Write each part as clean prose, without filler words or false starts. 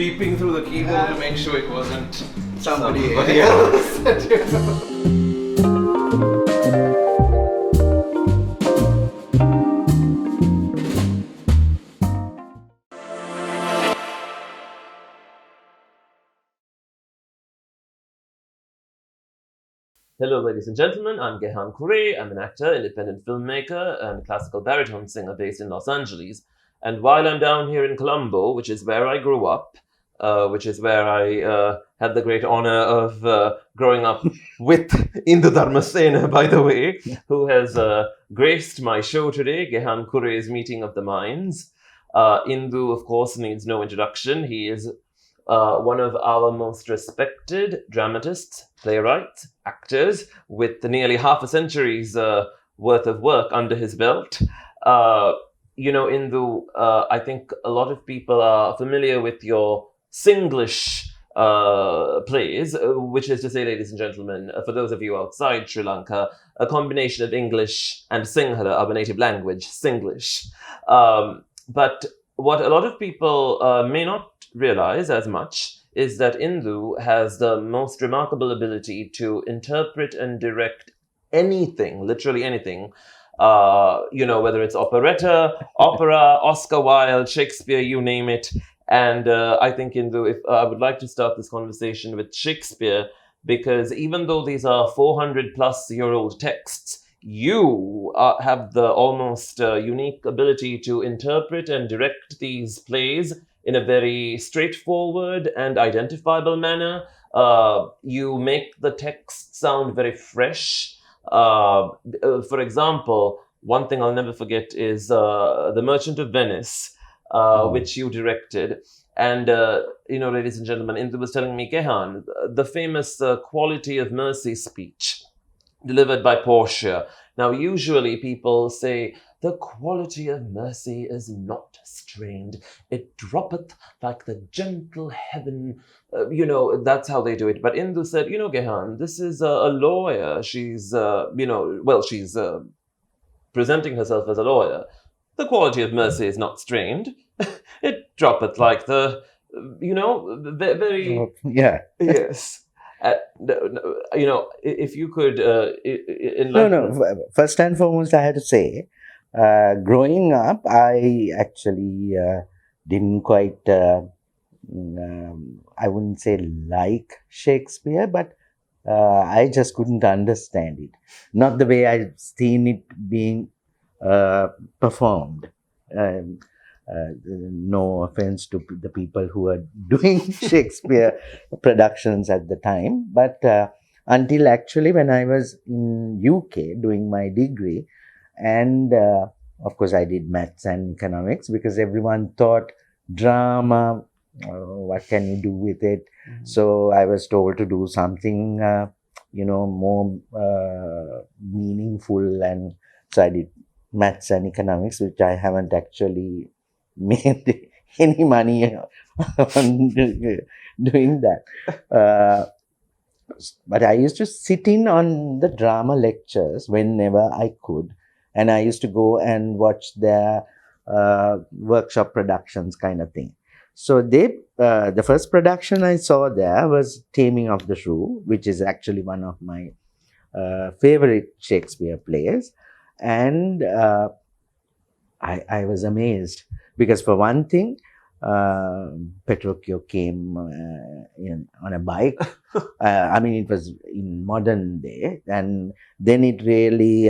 peeping through the keyhole to make sure it wasn't somebody else. Hello, ladies and gentlemen. I'm Gehan Cooray. I'm an actor, independent filmmaker, and classical baritone singer based in Los Angeles. And while I'm down here in Colombo, which is where I grew up, which is where I had the great honor of growing up with Indu Dharmasena, by the way, who has graced my show today, Gehan Cooray's Meeting of the Minds. Indu, of course, needs no introduction. He is one of our most respected dramatists, playwrights, actors, with nearly half a century's worth of work under his belt. Indu, I think a lot of people are familiar with your Singlish plays, which is to say, ladies and gentlemen, for those of you outside Sri Lanka, a combination of English and Sinhala, our native language, Singlish. But what a lot of people may not realize as much is that Indu has the most remarkable ability to interpret and direct anything, literally anything, whether it's operetta, opera, Oscar Wilde, Shakespeare, you name it. And I think, Indu, if I would like to start this conversation with Shakespeare, because even though these are 400-plus-year-old texts, you have the almost unique ability to interpret and direct these plays in a very straightforward and identifiable manner. You make the text sound very fresh. For example, one thing I'll never forget is The Merchant of Venice, which you directed. And, ladies and gentlemen, Indu was telling me, Gehan, the famous Quality of Mercy speech delivered by Portia. Now, usually people say, the quality of mercy is not strained. It droppeth like the gentle heaven. That's how they do it. But Indu said, Gehan, this is a lawyer. She's, she's presenting herself as a lawyer. The quality of mercy is not strained. It droppeth like the, very... Yeah. Yes. If you could enlighten... No. First and foremost, I had to say, growing up, I actually didn't quite, I wouldn't say like Shakespeare, but I just couldn't understand it. Not the way I've seen it being performed. No offense to the people who are doing Shakespeare productions at the time, but until actually when I was in UK doing my degree, and of course I did maths and economics because everyone thought drama, what can you do with it? Mm-hmm. So I was told to do something more meaningful, and so I did maths and economics, which I haven't actually made any money on doing that. But I used to sit in on the drama lectures whenever I could, and I used to go and watch their workshop productions kind of thing. So the first production I saw there was Taming of the Shrew, which is actually one of my favorite Shakespeare plays. And I was amazed because, for one thing, Petruchio came on a bike. It was in modern day, and then it really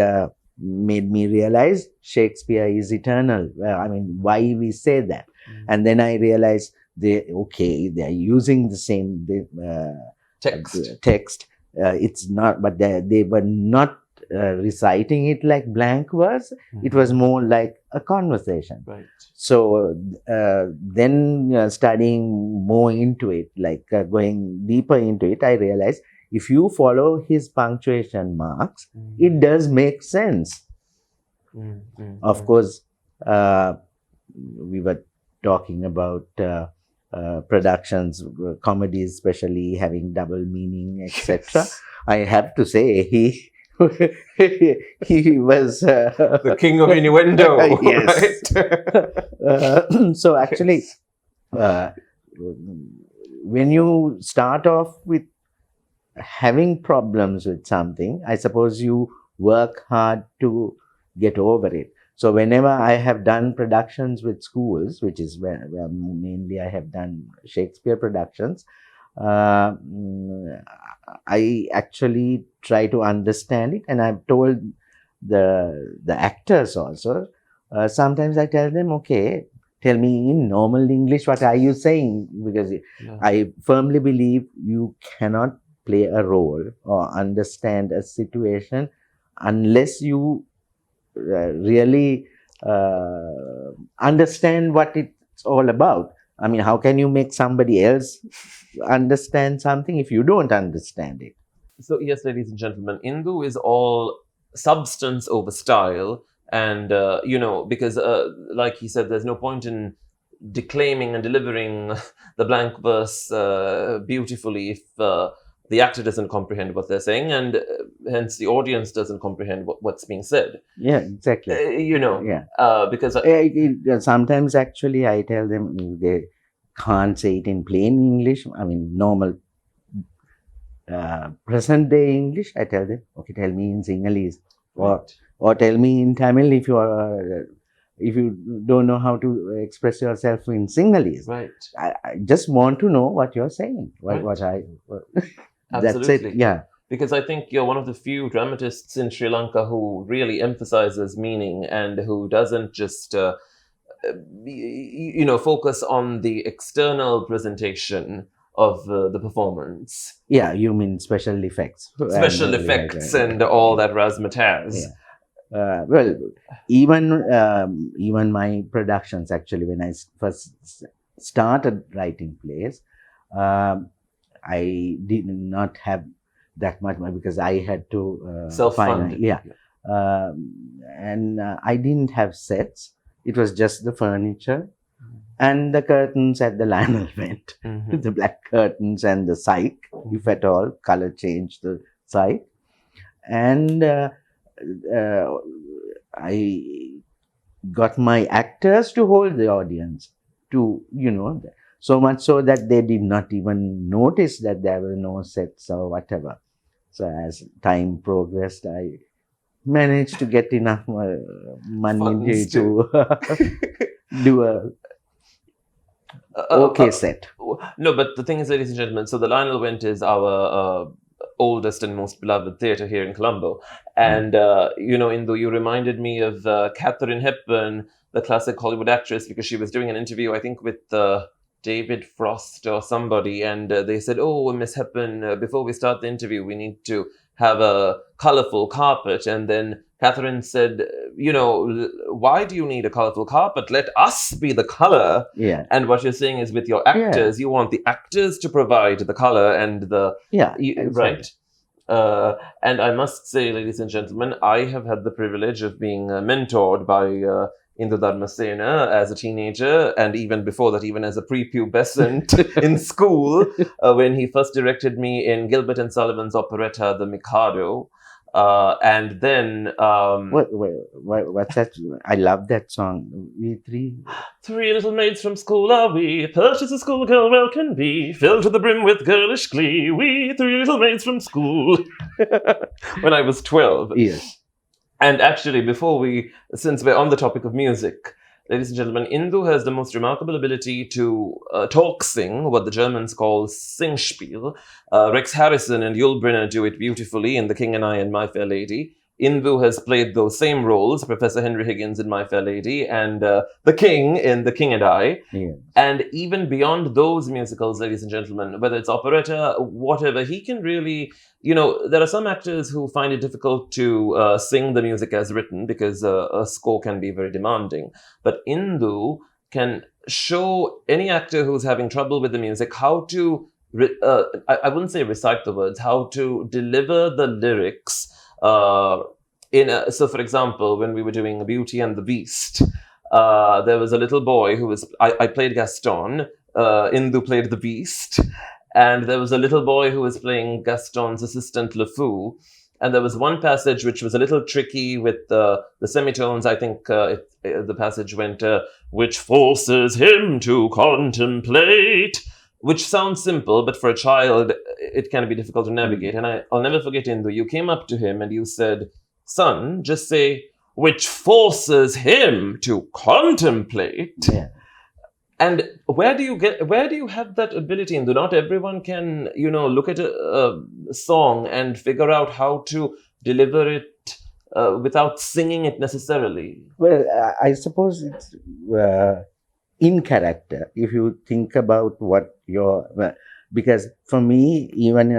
made me realize Shakespeare is eternal. Why we say that? Mm-hmm. And then I realized they're using the same text. It's not, but they were not reciting it like blank verse. Mm-hmm. It was more like a conversation. Right. So then studying more into it, going deeper into it, I realized if you follow his punctuation marks, it does make sense. Of course, we were talking about productions, comedies especially, having double meaning, etc. I have to say, he was the king of innuendo. Yes. Right? So actually, when you start off with having problems with something, I suppose you work hard to get over it. So whenever I have done productions with schools, which is where mainly I have done Shakespeare productions, I actually try to understand it, and I've told the actors also. Sometimes I tell them, okay, tell me in normal English what are you saying, because I firmly believe you cannot play a role or understand a situation unless you really understand what it's all about. I mean, how can you make somebody else understand something if you don't understand it? So, yes, ladies and gentlemen, Indu is all substance over style. And, because like he said, there's no point in declaiming and delivering the blank verse beautifully if the actor doesn't comprehend what they're saying, and hence the audience doesn't comprehend what's being said. Yeah, exactly. Because sometimes actually I tell them they can't say it in plain English. I mean, normal present day English. I tell them, okay, tell me in Sinhalese, or tell me in Tamil if you don't know how to express yourself in Sinhalese. Right. I just want to know what you're saying. That's it. Yeah. Because I think you're one of the few dramatists in Sri Lanka who really emphasizes meaning and who doesn't just, focus on the external presentation of the performance. Yeah, you mean special effects. Special effects and all that razzmatazz. Yeah. Well, even my productions, actually, when I first started writing plays, I did not have that much money because I had to self-fund. And I didn't have sets. It was just the furniture and the curtains at the Lionel Vent, the black curtains and the cyc, if at all, color change the cyc. And I got my actors to hold the audience to, so much so that they did not even notice that there were no sets or whatever. So as time progressed, I managed to get enough money to do a okay set. No, but the thing is, ladies and gentlemen, so the Lionel Vent is our oldest and most beloved theatre here in Colombo. And, Indu, you reminded me of Katharine Hepburn, the classic Hollywood actress, because she was doing an interview, I think, with David Frost or somebody, and they said, oh, Miss Hepburn, before we start the interview, we need to have a colorful carpet. And then Catherine said, why do you need a colorful carpet? Let us be the color. Yeah. And what you're saying is with your actors, you want the actors to provide the color and the... Yeah, exactly. Right. And I must say, ladies and gentlemen, I have had the privilege of being mentored by Indu Dharmasena as a teenager, and even before that, even as a prepubescent in school, when he first directed me in Gilbert and Sullivan's operetta, The Mikado. And then... what's that? I love that song. Three little maids from school are we, pert as a schoolgirl well can be, filled to the brim with girlish glee, we three little maids from school. When I was 12. Yes. And actually, since we're on the topic of music, ladies and gentlemen, Indu has the most remarkable ability to talk sing, what the Germans call Singspiel. Rex Harrison and Yul Brynner do it beautifully in The King and I and My Fair Lady. Indu has played those same roles, Professor Henry Higgins in My Fair Lady and the King in The King and I. Yeah. And even beyond those musicals, ladies and gentlemen, whether it's operetta, whatever, he can really... there are some actors who find it difficult to sing the music as written because a score can be very demanding. But Indu can show any actor who's having trouble with the music how to, I wouldn't say recite the words, how to deliver the lyrics. So, for example, when we were doing Beauty and the Beast, there was a little boy who was, I played Gaston, Indu played the Beast. And there was a little boy who was playing Gaston's assistant, Le Fou. And there was one passage which was a little tricky with the semitones. I think the passage went, which forces him to contemplate which sounds simple, but for a child, it can be difficult to navigate. And I'll never forget, Indu, you came up to him and you said, son, just say, which forces him to contemplate. Yeah. And where do you have that ability? And not everyone can, look at a song and figure out how to deliver it without singing it necessarily. Well, I suppose it's in character. If you think about what because for me, even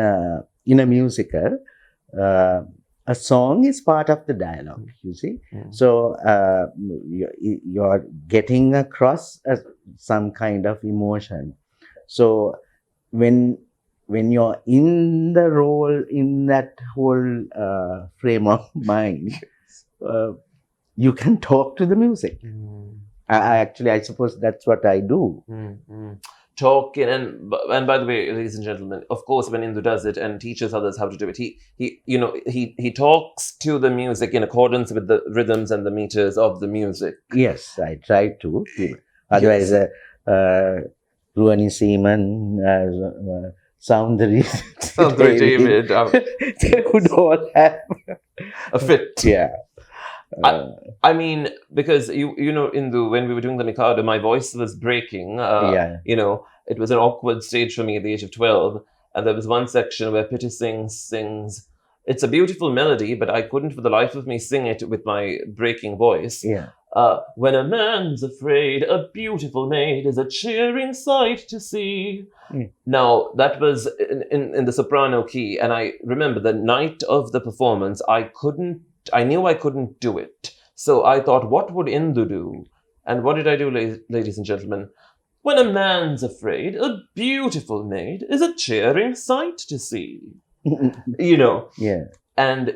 in a musical, a song is part of the dialogue, you see. So you're getting across some kind of emotion. So when you're in the role, in that whole frame of mind, you can talk to the music. I suppose that's what I do. Talking, and by the way, ladies and gentlemen, of course, when Indu does it and teaches others how to do it, he talks to the music in accordance with the rhythms and the meters of the music. Yes, I try to. Otherwise, Ruani Seaman, Soundary David, they would all have a fit. Yeah. I mean, because Indu, when we were doing the Mikado, my voice was breaking. It was an awkward stage for me at the age of 12, and there was one section where Pity sings. It's a beautiful melody, but I couldn't for the life of me sing it with my breaking voice. Yeah. When a man's afraid, a beautiful maid is a cheering sight to see. Now, that was in the soprano key, and I remember the night of the performance, I knew I couldn't do it. So I thought, what would Indu do? And what did I do, ladies and gentlemen? When a man's afraid, a beautiful maid is a cheering sight to see. Yeah. And,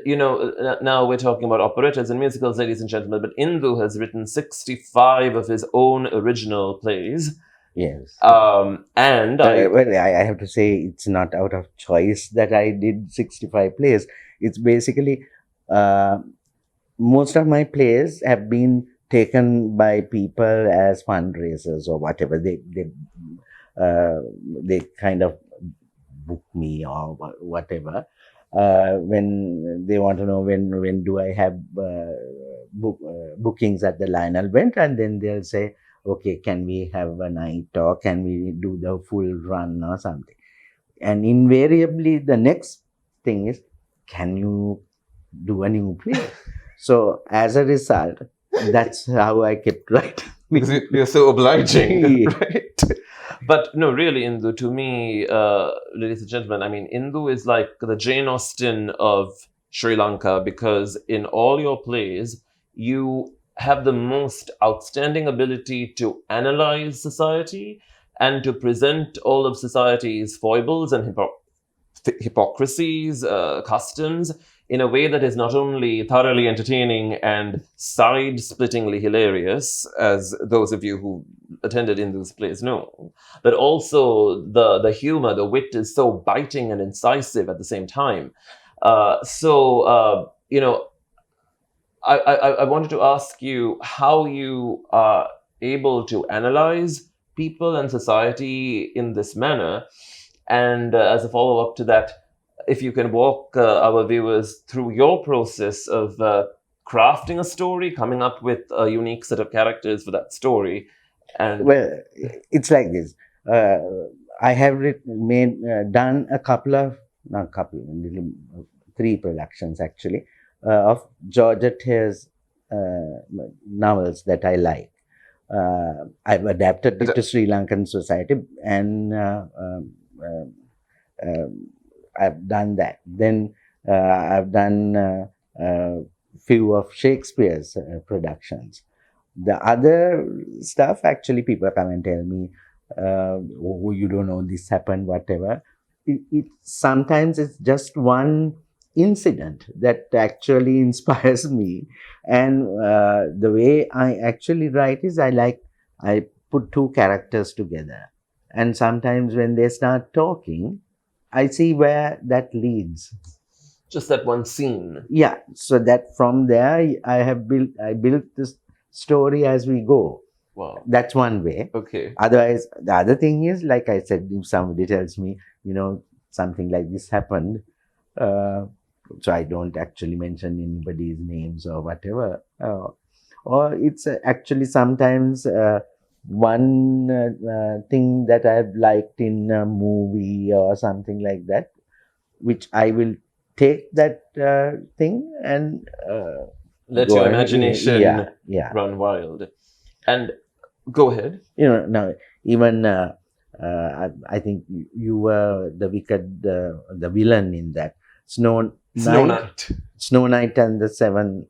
now we're talking about operettas and musicals, ladies and gentlemen, but Indu has written 65 of his own original plays. Yes. And I have to say, it's not out of choice that I did 65 plays. It's basically, most of my plays have been taken by people as fundraisers or whatever. They kind of book me or whatever. When they want to know when do I have bookings at the Lionel Bent, and then they'll say, okay, can we have a night or can we do the full run or something? And invariably the next thing is, can you do a new play? So as a result, that's how I kept writing. You're so obliging, right? But no, really, Indu, to me, ladies and gentlemen, I mean, Indu is like the Jane Austen of Sri Lanka, because in all your plays, you have the most outstanding ability to analyze society and to present all of society's foibles and hypocrisies, customs, in a way that is not only thoroughly entertaining and side-splittingly hilarious, as those of you who attended Indu's plays know, but also the humor, the wit is so biting and incisive at the same time. I wanted to ask you how you are able to analyze people and society in this manner. And as a follow-up to that, if you can walk our viewers through your process of crafting a story, coming up with a unique set of characters for that story. And well, it's like this. I have done three productions actually of Georgette Heye's novels that I like. I've adapted it to Sri Lankan society, and I've done that. Then I've done few of Shakespeare's productions. The other stuff, actually, people come and tell me, "Oh, you don't know this happened," whatever. Sometimes it's just one incident that actually inspires me, and the way I actually write is I put two characters together, and sometimes when they start talking, I see where that leads. Just that one scene. Yeah. So that from there I built this story as we go. Wow. That's one way. Okay. Otherwise, the other thing is, like I said, if somebody tells me, something like this happened, so I don't actually mention anybody's names or whatever. Or it's actually sometimes one thing that I've liked in a movie or something like that, which I will take that thing and Let go your ahead. imagination Yeah. run wild. And go ahead. Now even I think you were the wicked, the villain in that Snow Knight. Snow Knight and the Seven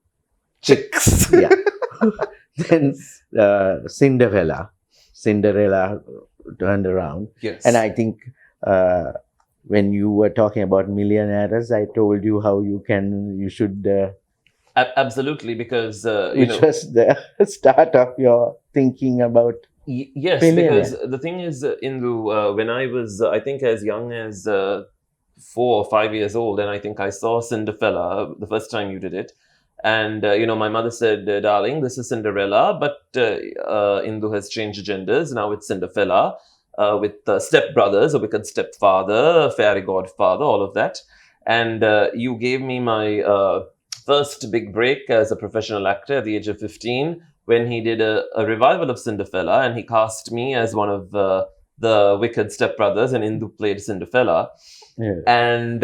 Chicks. Yeah. Then Cinderella turned around. Yes. And I think when you were talking about millionaires, I told you how you should. Absolutely, because Which was the start of your thinking about. Yes, Filmmaker. because the thing is, Indu, when I was, I think, as young as 4 or 5 years old, and I think I saw Cinderella the first time you did it. And, my mother said, darling, this is Cinderella, but Indu has changed genders. Now it's Cinderella with stepbrothers, a wicked stepfather, fairy godfather, all of that. And you gave me my first big break as a professional actor at the age of 15 when he did a revival of Cinderella, and he cast me as one of the wicked stepbrothers, and Indu played Cinderella. Yeah. And,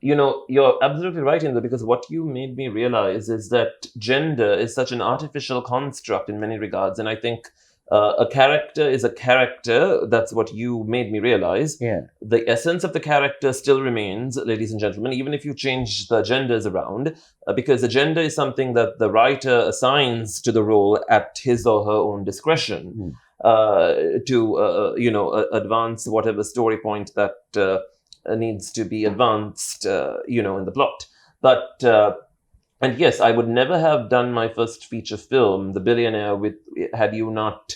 you're absolutely right, Indu, because what you made me realize is that gender is such an artificial construct in many regards. And I think a character is a character. That's what you made me realize. Yeah. The essence of the character still remains, ladies and gentlemen, even if you change the genders around, because the gender is something that the writer assigns to the role at his or her own discretion to advance whatever story point that needs to be advanced, in the plot. But and yes, I would never have done my first feature film, The Billionaire, had you not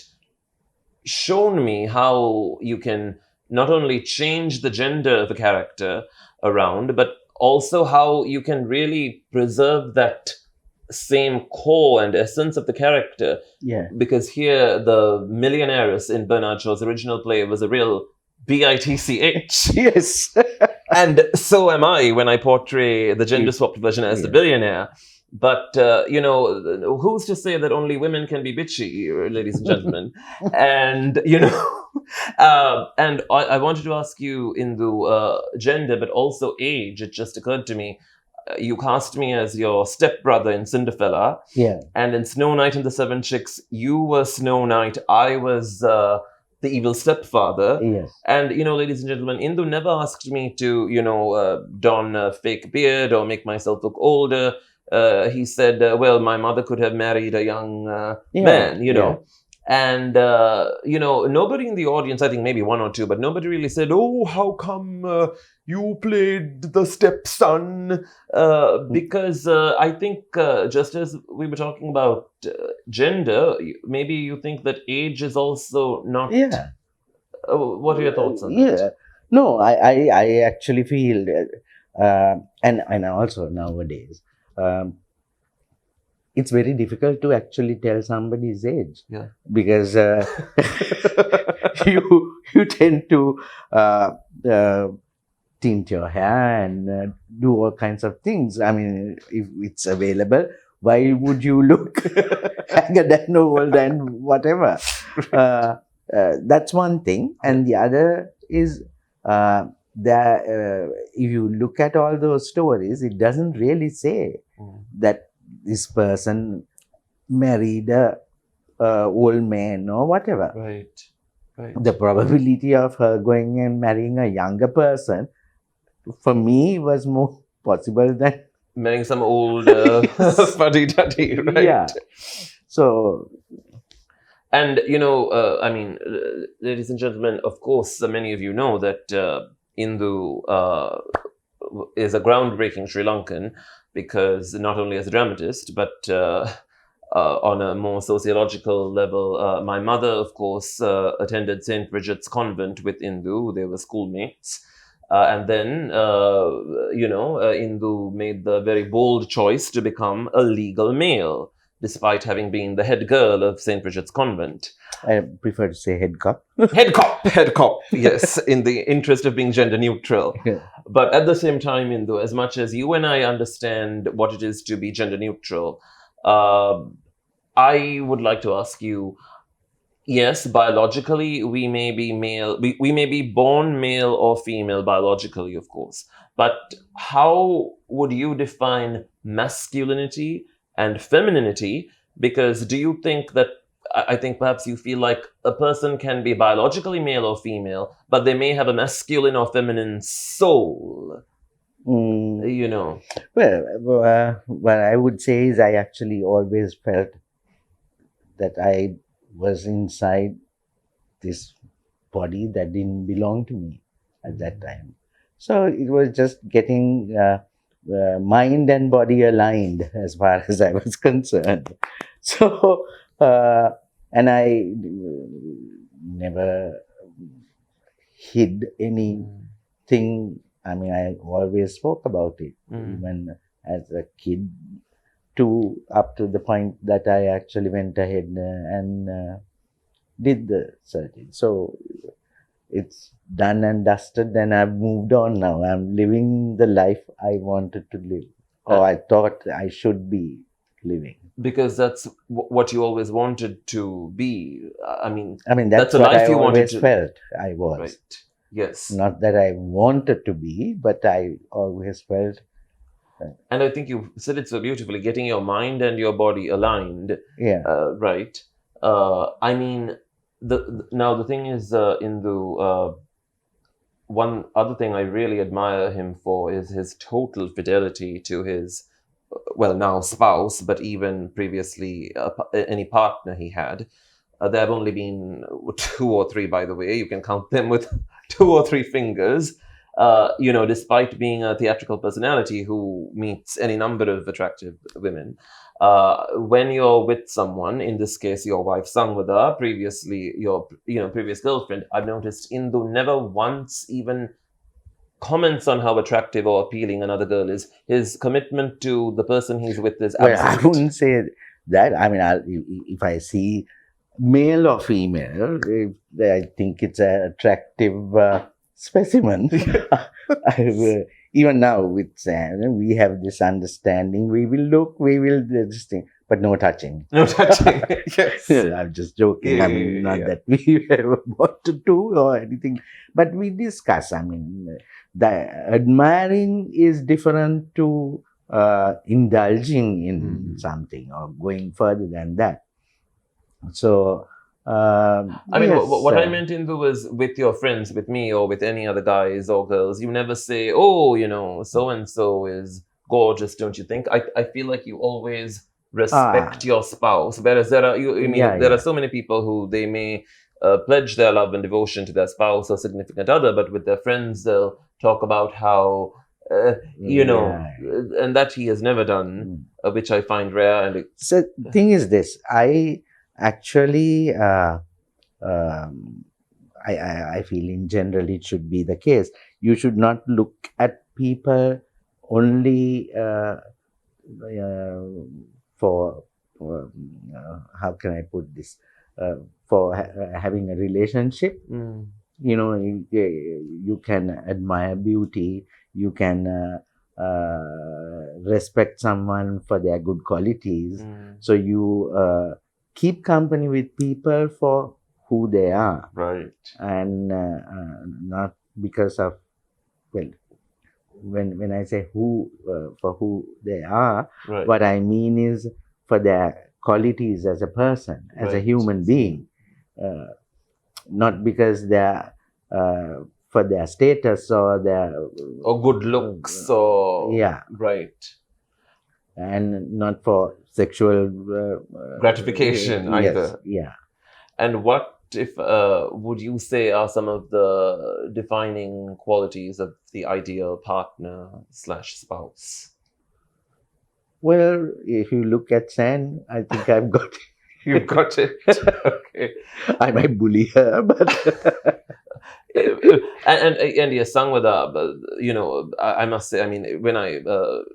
shown me how you can not only change the gender of a character around, but also how you can really preserve that same core and essence of the character. Yeah. Because here, the millionaires in Bernard Shaw's original play was a real bitch. Yes. And so am I when I portray the gender-swapped version as the billionaire. But, who's to say that only women can be bitchy, ladies and gentlemen? And, and I wanted to ask you in the gender, but also age. It just occurred to me. You cast me as your stepbrother in Cinderella. Yeah. And in Snow Knight and the Seven Chicks, you were Snow Knight. I was the evil stepfather. Yes. And, ladies and gentlemen, Indu never asked me to, don a fake beard or make myself look older. He said, well, my mother could have married a young man, And, nobody in the audience, I think maybe one or two, but nobody really said, oh, how come you played the stepson? Because I think just as we were talking about gender, maybe you think that age is also not... Yeah. What are your thoughts on that? Yeah. No, I actually feel, and also nowadays, it's very difficult to actually tell somebody's age. Yeah. Because you tend to tint your hair and do all kinds of things. I mean, if it's available, why would you look younger than old and whatever? That's one thing. And the other is if you look at all those stories, it doesn't really say that this person married a old man or whatever. Right. The probability of her going and marrying a younger person, for me, was more possible than marrying some old fuddy-duddy, right? Yeah. So... And, ladies and gentlemen, of course, many of you know that Indu is a groundbreaking Sri Lankan, because not only as a dramatist, but on a more sociological level, my mother, of course, attended St. Bridget's Convent with Indu. They were schoolmates. And then, Indu made the very bold choice to become a legal male. despite having been the head girl of St. Bridget's Convent. I prefer to say head cop. Head cop, yes, in the interest of being gender neutral. Yeah. But at the same time, Indu, as much as you and I understand what it is to be gender neutral, I would like to ask you, yes, biologically, we may be male, we may be born male or female biologically, of course. But how would you define masculinity and femininity? Because do you think that, I think perhaps you feel like a person can be biologically male or female, but they may have a masculine or feminine soul, you know? Well, what I would say is I actually always felt that I was inside this body that didn't belong to me at that time. So it was just getting mind and body aligned as far as I was concerned. So, and I never hid anything. I mean, I always spoke about it, even as a kid, up to the point that I actually went ahead and did the surgery. So it's done and dusted, and I've moved on now. I'm living the life I wanted to live, or I thought I should be living. Because that's what you always wanted to be. I mean, that's a what life I you wanted always to felt I was. Right. Yes. Not that I wanted to be, but I always felt. And I think you said it so beautifully, getting your mind and your body aligned. Yeah. Right. I mean, now the thing is, Indu, one other thing I really admire him for is his total fidelity to his, well, now spouse, but even previously any partner he had. There have only been 2 or 3, by the way. You can count them with 2 or 3 fingers. You know, despite being a theatrical personality who meets any number of attractive women, when you're with someone, in this case, your wife Sangwada, previously your previous girlfriend, I've noticed Indu never once even comments on how attractive or appealing another girl is. His commitment to the person he's with is absolute. Well, I wouldn't say that. I mean, if I see male or female, I think it's an attractive specimen. Even now with Sam, we have this understanding. We will look, we will do this thing, but no touching. No touching. Yes. I'm just joking. I mean, not that we ever want to do or anything, but we discuss. I mean, the admiring is different to indulging in something or going further than that. So, I mean, yes, what I meant, Indu, was with your friends, with me or with any other guys or girls, you never say, oh, you know, so-and-so is gorgeous, don't you think? I feel like you always respect your spouse. Whereas there are so many people who they may pledge their love and devotion to their spouse or significant other, but with their friends, they'll talk about how, and that he has never done, which I find rare. And so the thing is this, I actually, I feel in general it should be the case. You should not look at people only for, how can I put this, for having a relationship. You know, you can admire beauty, you can respect someone for their good qualities. So you keep company with people for who they are. Right. And not because of, well, when I say who, for who they are, right, what I mean is for their qualities as a person, as a human being. Not because they're for their status or their good looks or right, and not for sexual gratification either. Yeah. And what if would you say are some of the defining qualities of the ideal partner / spouse? Well, if you look at San, I think I've got it. You've got it. Okay. I might bully her, but and yes, Sangwada, I must say, I mean, when I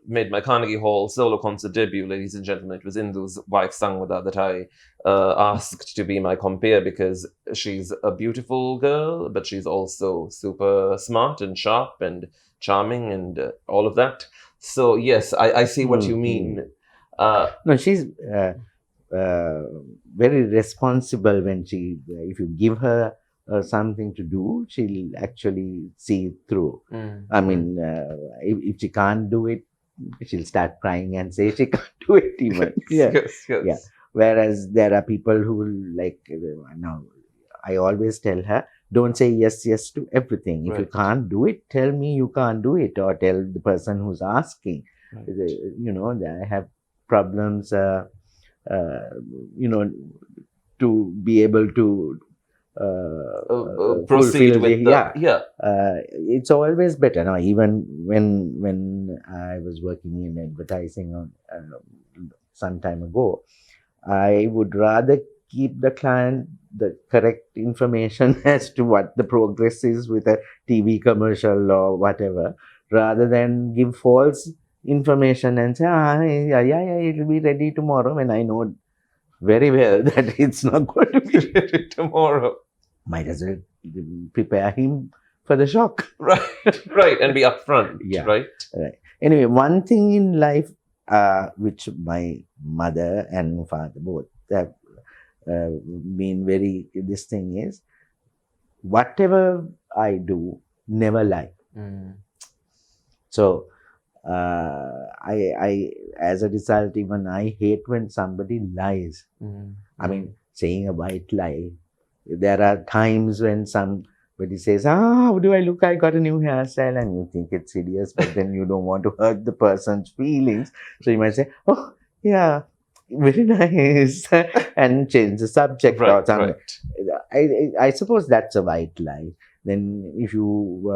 made my Carnegie Hall solo concert debut, ladies and gentlemen, it was Indu's wife Sangwada that I asked to be my compere, because she's a beautiful girl, but she's also super smart and sharp and charming and all of that. So yes, I see what you mean. No, she's very responsible when if you give her something to do, she'll actually see it through. I mean, if she can't do it, she'll start crying and say she can't do it even. Yes. Yeah. Whereas there are people who will now, I always tell her, don't say yes to everything. If you can't do it, tell me you can't do it, or tell the person who's asking. I have problems, to be able to proceed with it's always better. Now, even when I was working in advertising some time ago, I would rather keep the client the correct information as to what the progress is with a TV commercial or whatever, rather than give false information and say, it will be ready tomorrow, when I know very well that it's not going to be ready tomorrow. Might as well prepare him for the shock. Right, and be upfront. Right. Anyway, one thing in life, which my mother and father both have been very, this thing is, whatever I do, never lie. So I as a result, even I hate when somebody lies. I mean, saying a white lie. There are times when somebody says, how do I look? I got a new hairstyle, and you think it's hideous, but then you don't want to hurt the person's feelings. So you might say, oh, yeah, very nice, and change the subject or something. I suppose that's a white lie. Then if you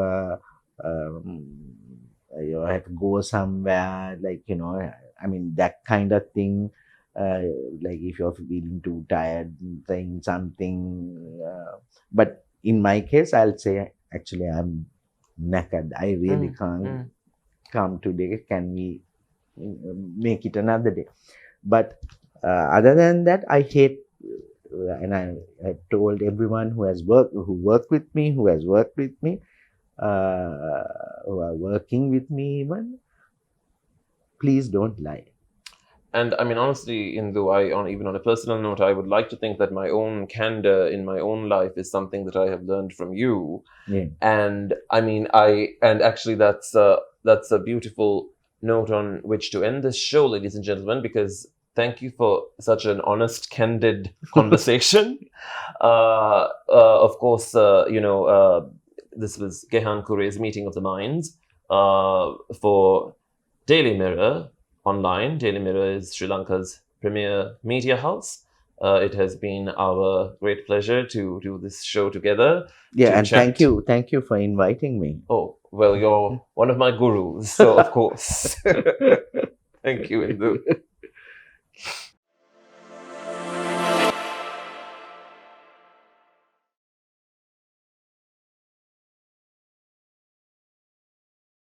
have to go somewhere, I mean, that kind of thing, like if you're feeling too tired, saying something. But in my case, I'll say, actually, I'm knackered. I really can't come today. Can we make it another day? But other than that, I hate, and I told everyone who worked with me, who has worked with me, who are working with me even, please don't lie. And I mean, honestly, even on a personal note, I would like to think that my own candor in my own life is something that I have learned from you. Yeah. And I mean, actually that's a beautiful note on which to end this show, ladies and gentlemen, because thank you for such an honest, candid conversation. Of course, this was Gehan Cooray's Meeting of the Minds for Daily Mirror online. Daily Mirror is Sri Lanka's premier media house. It has been our great pleasure to do this show together. Yeah, and thank you for inviting me. Oh, well, you're one of my gurus, so of course. Thank you, Indu.